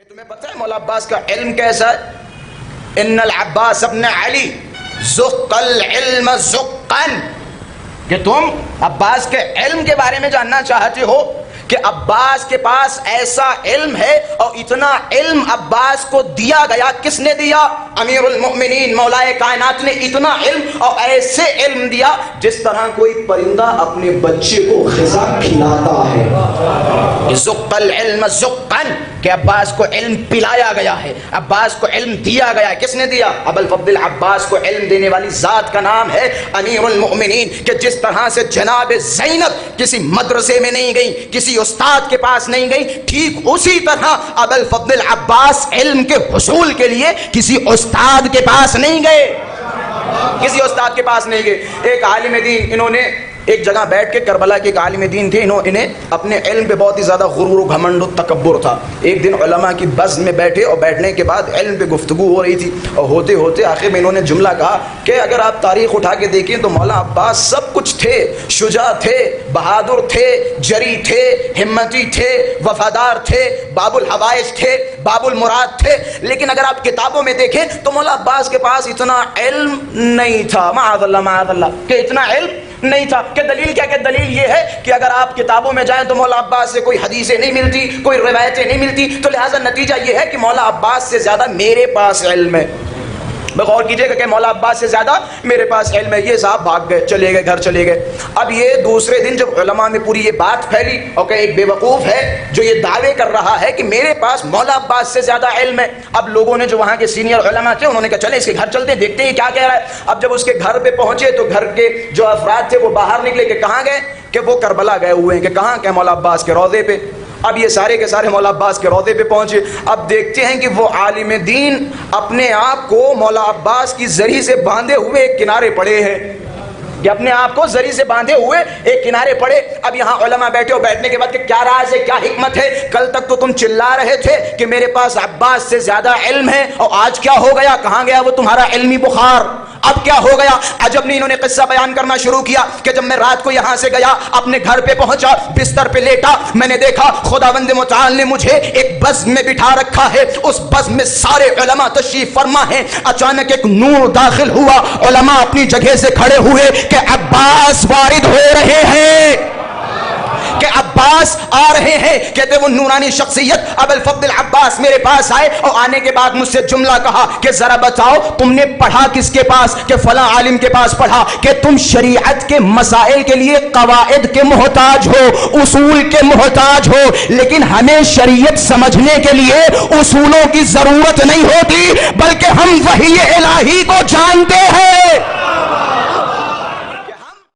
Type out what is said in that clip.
تمہیں پتہ ہے مولا عباس کا علم کیسا ہے؟ ان العباس ابن علی زق العلم زقن، کہ تم عباس کے علم کے بارے میں جاننا چاہتے ہو کہ عباس کے پاس ایسا علم ہے، اور اتنا علم عباس کو دیا گیا. کس نے دیا؟ امیر المؤمنین مولائے کائنات نے اتنا علم اور ایسے علم دیا جس طرح کوئی پرندہ اپنے بچے کو غذا کھلاتا ہے. زق العلم زقن، کہ عباس کو علم پلایا گیا ہے، عباس کو علم دیا گیا ہے. کس نے دیا؟ ابو الفضل عباس کو علم دینے والی ذات کا نام ہے امیر المؤمنین. کہ جس طرح سے جناب زینب کسی مدرسے میں نہیں گئی، کسی استاد کے پاس نہیں گئی، ٹھیک اسی طرح ابو الفضل عباس علم کے حصول کے لیے کسی استاد کے پاس نہیں گئے، کسی استاد کے پاس نہیں گئے. ایک عالم دین، انہوں نے ایک جگہ بیٹھ کے، کربلا کے ایک عالم دین تھے، انہیں اپنے علم پہ بہت ہی زیادہ غرور و گھمنڈ و تکبر تھا. ایک دن علماء کی بزم میں بیٹھے اور بیٹھنے کے بعد علم پہ گفتگو ہو رہی تھی، اور ہوتے ہوتے آخر میں انہوں نے جملہ کہا کہ اگر آپ تاریخ اٹھا کے دیکھیں تو مولا عباس سب کچھ تھے، شجاع تھے، بہادر تھے، جری تھے، ہمتی تھے، وفادار تھے، باب الحوائج تھے، باب المراد تھے، لیکن اگر آپ کتابوں میں دیکھیں تو مولا عباس کے پاس اتنا علم نہیں تھا. معاذ اللہ کہ اتنا علم نہیں تھا. کہ دلیل کیا؟ کہ دلیل یہ ہے کہ اگر آپ کتابوں میں جائیں تو مولا عباس سے کوئی حدیثیں نہیں ملتی، کوئی روایتیں نہیں ملتی، تو لہٰذا نتیجہ یہ ہے کہ مولا عباس سے زیادہ میرے پاس علم ہے. غور کیجئے گا کہ مولا عباس سے زیادہ میرے پاس علم ہے. یہ صاحب بھاگ گئے، چلے گئے، گھر چلے گئے. اب یہ دوسرے دن جب علماء میں پوری یہ بات پھیلی اور کہ ایک بے وقوف ہے جو یہ دعوے کر رہا ہے کہ میرے پاس مولا عباس سے زیادہ علم ہے. اب لوگوں نے جو وہاں کے سینئر علماء تھے انہوں نے کہا چلے اس کے گھر چلتے ہیں، دیکھتے ہیں کیا کہہ رہا ہے. اب جب اس کے گھر پہ پہنچے تو گھر کے جو افراد تھے وہ باہر نکلے کہ کہاں گئے، کہ وہ کربلا گئے ہوئے ہیں. کہ کہاں؟ کہ مولا عباس کے روضے پہ. اب یہ سارے کے سارے مولا عباس کے روضے پہ پہنچے. اب دیکھتے ہیں کہ وہ عالم دین اپنے آپ کو مولا عباس کی زری سے باندھے ہوئے ایک کنارے پڑے ہیں، کہ اپنے آپ کو زری سے باندھے ہوئے ایک کنارے پڑے. اب یہاں علماء بیٹھے اور بیٹھنے کے بعد کہ کیا راز ہے، کیا حکمت ہے؟ کل تک تو تم چلا رہے تھے کہ میرے پاس عباس سے زیادہ علم ہے، اور آج کیا ہو گیا؟ کہاں گیا وہ تمہارا علمی بخار؟ اب کیا ہو گیا؟ عجب نہیں. انہوں نے قصہ بیان کرنا شروع کیا کہ جب میں رات کو یہاں سے گیا، اپنے گھر پہ پہنچا، بستر پہ لیٹا، میں نے دیکھا خداوند متعال نے مجھے ایک بزم میں بٹھا رکھا ہے. اس بزم میں سارے علماء تشریف فرما ہیں. اچانک ایک نور داخل ہوا، علماء اپنی جگہ سے کھڑے ہوئے کہ عباس وارد ہو رہے ہیں، کہ عباس آ رہے ہیں. کہتے وہ نورانی شخصیت ابو الفضل عباس میرے پاس آئے اور آنے کے بعد مجھ سے جملہ کہا کہ ذرا بتاؤ تم نے پڑھا کس کے پاس؟ کہ فلاں عالم کے پاس پڑھا. کہ تم شریعت کے مسائل کے لیے قواعد کے محتاج ہو، اصول کے محتاج ہو، لیکن ہمیں شریعت سمجھنے کے لیے اصولوں کی ضرورت نہیں ہوتی، بلکہ ہم وحی الہی کو جانتے